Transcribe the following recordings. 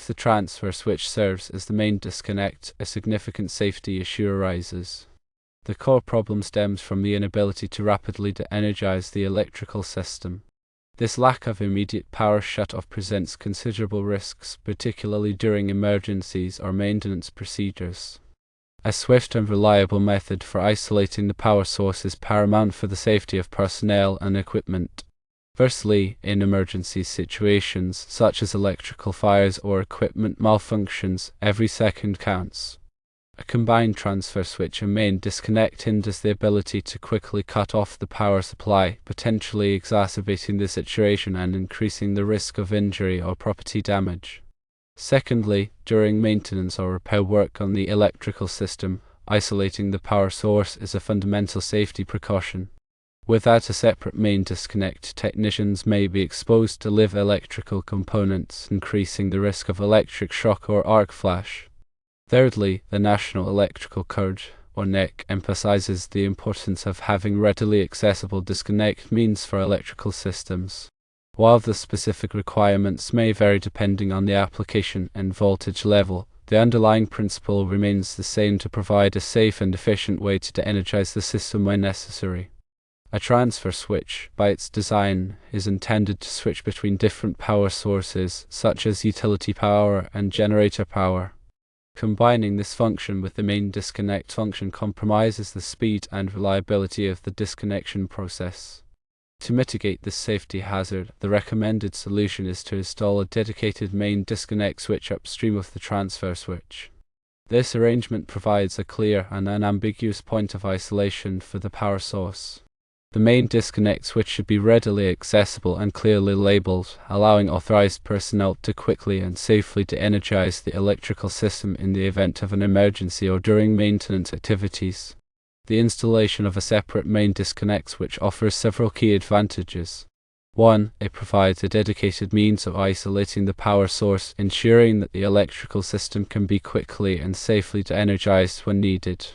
If the transfer switch serves as the main disconnect, a significant safety issue arises. The core problem stems from the inability to rapidly de-energize the electrical system. This lack of immediate power shutoff presents considerable risks, particularly during emergencies or maintenance procedures. A swift and reliable method for isolating the power source is paramount for the safety of personnel and equipment. Firstly, in emergency situations, such as electrical fires or equipment malfunctions, every second counts. A combined transfer switch and main disconnect hinders the ability to quickly cut off the power supply, potentially exacerbating the situation and increasing the risk of injury or property damage. Secondly, during maintenance or repair work on the electrical system, isolating the power source is a fundamental safety precaution. Without a separate main disconnect, technicians may be exposed to live electrical components, increasing the risk of electric shock or arc flash. Thirdly, the National Electrical Code, or NEC, emphasizes the importance of having readily accessible disconnect means for electrical systems. While the specific requirements may vary depending on the application and voltage level, the underlying principle remains the same: to provide a safe and efficient way to de-energize the system when necessary. A transfer switch, by its design, is intended to switch between different power sources, such as utility power and generator power. Combining this function with the main disconnect function compromises the speed and reliability of the disconnection process. To mitigate this safety hazard, the recommended solution is to install a dedicated main disconnect switch upstream of the transfer switch. This arrangement provides a clear and unambiguous point of isolation for the power source. The main disconnect switch should be readily accessible and clearly labeled, allowing authorized personnel to quickly and safely de-energize the electrical system in the event of an emergency or during maintenance activities. The installation of a separate main disconnect switch offers several key advantages. 1. It provides a dedicated means of isolating the power source, ensuring that the electrical system can be quickly and safely de-energized when needed.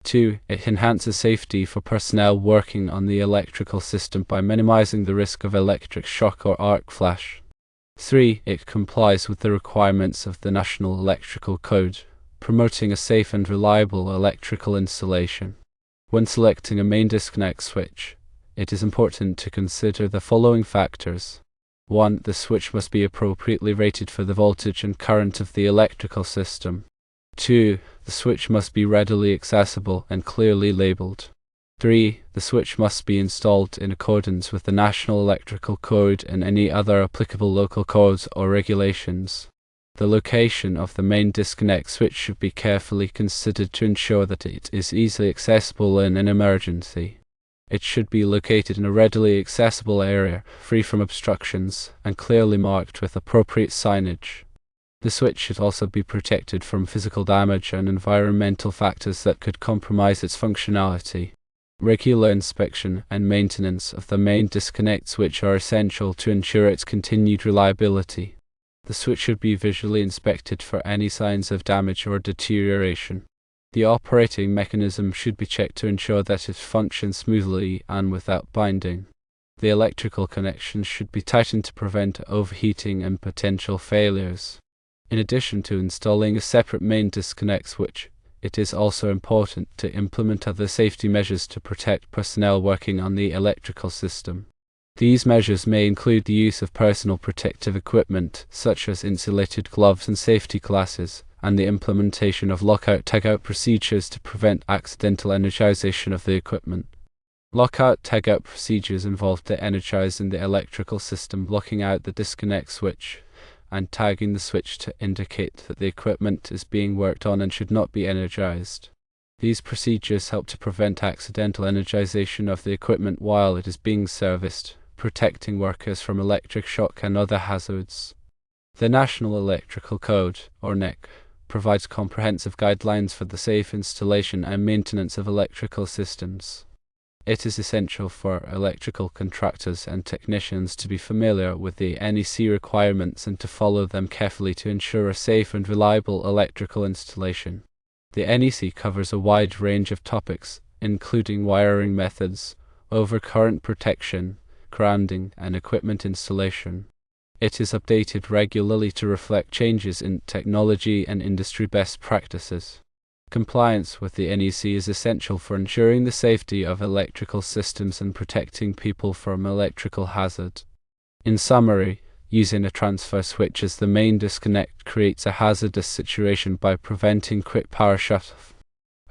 2. It enhances safety for personnel working on the electrical system by minimizing the risk of electric shock or arc flash. 3. It complies with the requirements of the National Electrical Code, promoting a safe and reliable electrical installation. When selecting a main disconnect switch, it is important to consider the following factors. 1. The switch must be appropriately rated for the voltage and current of the electrical system. 2. The switch must be readily accessible and clearly labeled. 3. The switch must be installed in accordance with the National Electrical Code and any other applicable local codes or regulations. The location of the main disconnect switch should be carefully considered to ensure that it is easily accessible in an emergency. It should be located in a readily accessible area, free from obstructions, and clearly marked with appropriate signage. The switch should also be protected from physical damage and environmental factors that could compromise its functionality. Regular inspection and maintenance of the main disconnect switch are essential to ensure its continued reliability. The switch should be visually inspected for any signs of damage or deterioration. The operating mechanism should be checked to ensure that it functions smoothly and without binding. The electrical connections should be tightened to prevent overheating and potential failures. In addition to installing a separate main disconnect switch, it is also important to implement other safety measures to protect personnel working on the electrical system. These measures may include the use of personal protective equipment, such as insulated gloves and safety glasses, and the implementation of lockout-tagout procedures to prevent accidental energization of the equipment. Lockout-tagout procedures involve de-energizing the electrical system, blocking out the disconnect switch, and tagging the switch to indicate that the equipment is being worked on and should not be energized. These procedures help to prevent accidental energization of the equipment while it is being serviced, protecting workers from electric shock and other hazards. The National Electrical Code, or NEC, provides comprehensive guidelines for the safe installation and maintenance of electrical systems. It is essential for electrical contractors and technicians to be familiar with the NEC requirements and to follow them carefully to ensure a safe and reliable electrical installation. The NEC covers a wide range of topics, including wiring methods, overcurrent protection, grounding, and equipment installation. It is updated regularly to reflect changes in technology and industry best practices. Compliance with the NEC is essential for ensuring the safety of electrical systems and protecting people from electrical hazard. In summary, using a transfer switch as the main disconnect creates a hazardous situation by preventing quick power shutoff.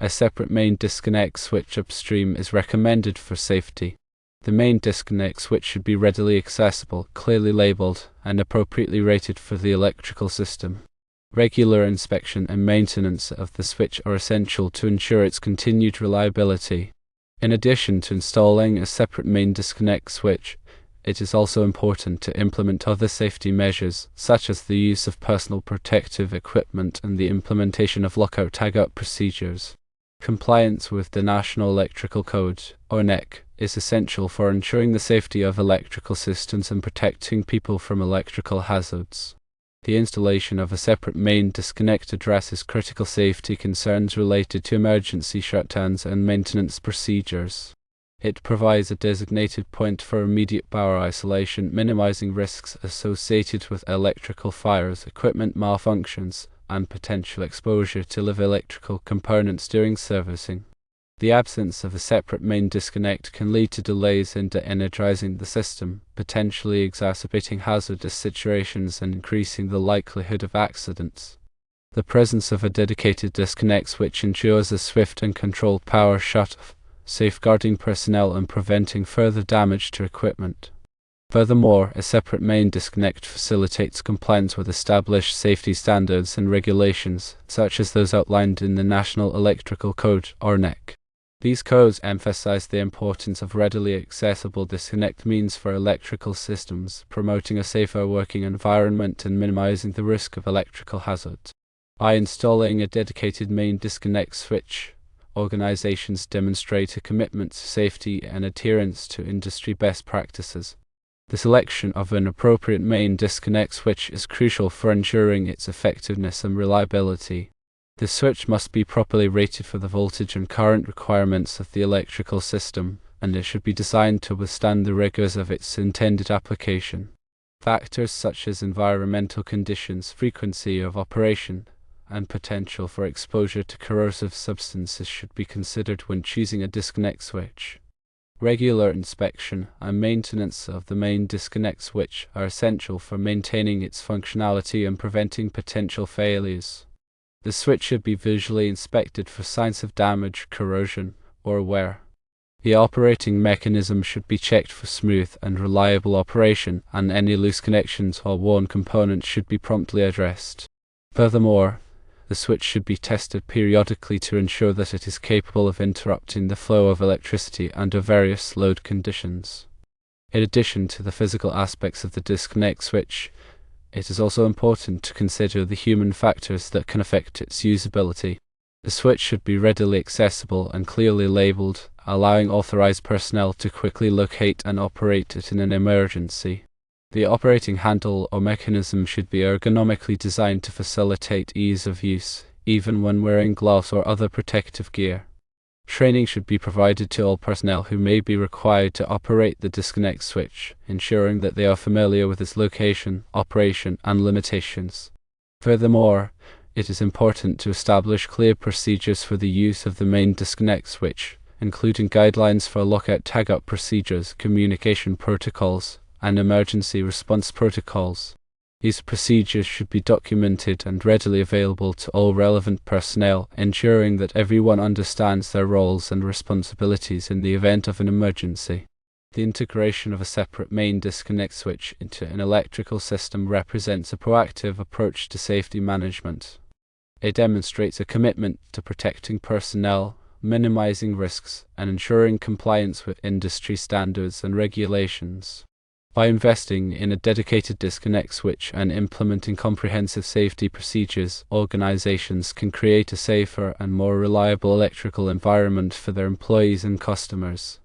A separate main disconnect switch upstream is recommended for safety. The main disconnect switch should be readily accessible, clearly labeled, and appropriately rated for the electrical system. Regular inspection and maintenance of the switch are essential to ensure its continued reliability. In addition to installing a separate main disconnect switch, it is also important to implement other safety measures, such as the use of personal protective equipment and the implementation of lockout-tagout procedures. Compliance with the National Electrical Code, or NEC, is essential for ensuring the safety of electrical systems and protecting people from electrical hazards. The installation of a separate main disconnect addresses critical safety concerns related to emergency shutdowns and maintenance procedures. It provides a designated point for immediate power isolation, minimizing risks associated with electrical fires, equipment malfunctions, and potential exposure to live electrical components during servicing. The absence of a separate main disconnect can lead to delays in de-energizing the system, potentially exacerbating hazardous situations and increasing the likelihood of accidents. The presence of a dedicated disconnect switch ensures a swift and controlled power shutoff, safeguarding personnel and preventing further damage to equipment. Furthermore, a separate main disconnect facilitates compliance with established safety standards and regulations, such as those outlined in the National Electrical Code, or NEC. These codes emphasize the importance of readily accessible disconnect means for electrical systems, promoting a safer working environment and minimizing the risk of electrical hazard. By installing a dedicated main disconnect switch, organizations demonstrate a commitment to safety and adherence to industry best practices. The selection of an appropriate main disconnect switch is crucial for ensuring its effectiveness and reliability. The switch must be properly rated for the voltage and current requirements of the electrical system, and it should be designed to withstand the rigors of its intended application. Factors such as environmental conditions, frequency of operation, and potential for exposure to corrosive substances should be considered when choosing a disconnect switch. Regular inspection and maintenance of the main disconnect switch are essential for maintaining its functionality and preventing potential failures. The switch should be visually inspected for signs of damage, corrosion, or wear. The operating mechanism should be checked for smooth and reliable operation, and any loose connections or worn components should be promptly addressed. Furthermore, the switch should be tested periodically to ensure that it is capable of interrupting the flow of electricity under various load conditions. In addition to the physical aspects of the disconnect switch, it is also important to consider the human factors that can affect its usability. The switch should be readily accessible and clearly labeled, allowing authorized personnel to quickly locate and operate it in an emergency. The operating handle or mechanism should be ergonomically designed to facilitate ease of use, even when wearing gloves or other protective gear. Training should be provided to all personnel who may be required to operate the disconnect switch, ensuring that they are familiar with its location, operation, and limitations. Furthermore, it is important to establish clear procedures for the use of the main disconnect switch, including guidelines for lockout-tagout procedures, communication protocols, and emergency response protocols. These procedures should be documented and readily available to all relevant personnel, ensuring that everyone understands their roles and responsibilities in the event of an emergency. The integration of a separate main disconnect switch into an electrical system represents a proactive approach to safety management. It demonstrates a commitment to protecting personnel, minimizing risks, and ensuring compliance with industry standards and regulations. By investing in a dedicated disconnect switch and implementing comprehensive safety procedures, organizations can create a safer and more reliable electrical environment for their employees and customers.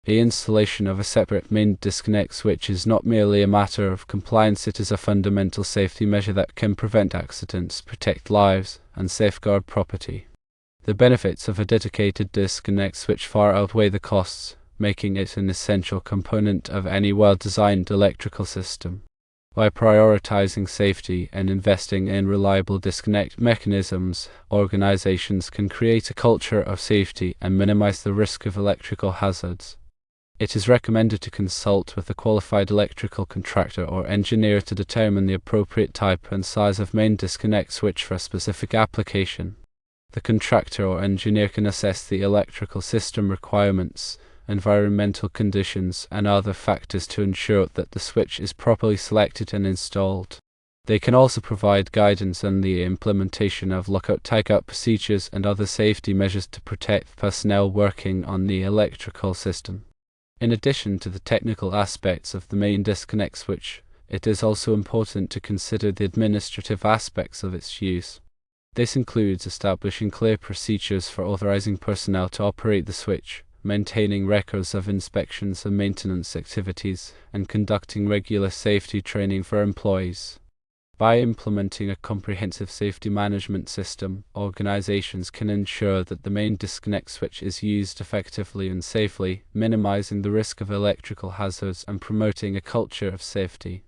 The installation of a separate main disconnect switch is not merely a matter of compliance, it is a fundamental safety measure that can prevent accidents, protect lives, and safeguard property. The benefits of a dedicated disconnect switch far outweigh the costs, making it an essential component of any well-designed electrical system. By prioritizing safety and investing in reliable disconnect mechanisms, organizations can create a culture of safety and minimize the risk of electrical hazards. It is recommended to consult with a qualified electrical contractor or engineer to determine the appropriate type and size of main disconnect switch for a specific application. The contractor or engineer can assess the electrical system requirements, environmental conditions, and other factors to ensure that the switch is properly selected and installed. They can also provide guidance on the implementation of lockout-tagout procedures and other safety measures to protect personnel working on the electrical system. In addition to the technical aspects of the main disconnect switch, it is also important to consider the administrative aspects of its use. This includes establishing clear procedures for authorizing personnel to operate the switch, maintaining records of inspections and maintenance activities, and conducting regular safety training for employees. By implementing a comprehensive safety management system, organizations can ensure that the main disconnect switch is used effectively and safely, minimizing the risk of electrical hazards and promoting a culture of safety.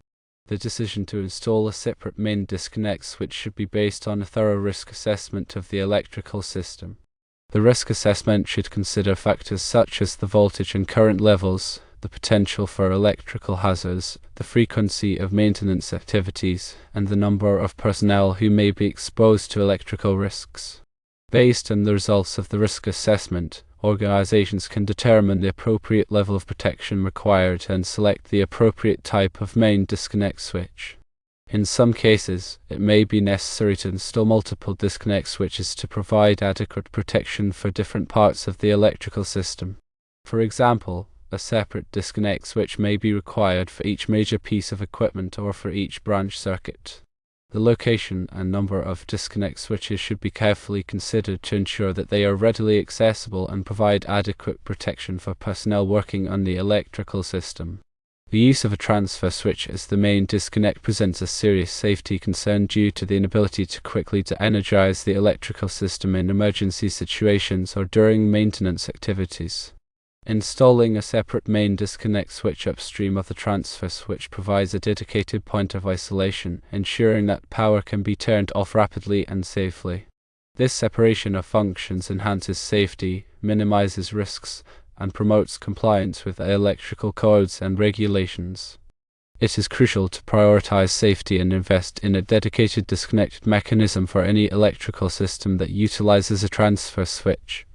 The decision to install a separate main disconnect switch should be based on a thorough risk assessment of the electrical system. The risk assessment should consider factors such as the voltage and current levels, the potential for electrical hazards, the frequency of maintenance activities, and the number of personnel who may be exposed to electrical risks. Based on the results of the risk assessment, organizations can determine the appropriate level of protection required and select the appropriate type of main disconnect switch. In some cases, it may be necessary to install multiple disconnect switches to provide adequate protection for different parts of the electrical system. For example, a separate disconnect switch may be required for each major piece of equipment or for each branch circuit. The location and number of disconnect switches should be carefully considered to ensure that they are readily accessible and provide adequate protection for personnel working on the electrical system. The use of a transfer switch as the main disconnect presents a serious safety concern due to the inability to quickly de-energize the electrical system in emergency situations or during maintenance activities. Installing a separate main disconnect switch upstream of the transfer switch provides a dedicated point of isolation, ensuring that power can be turned off rapidly and safely. This separation of functions enhances safety, minimizes risks, and promotes compliance with electrical codes and regulations. It is crucial to prioritize safety and invest in a dedicated disconnect mechanism for any electrical system that utilizes a transfer switch.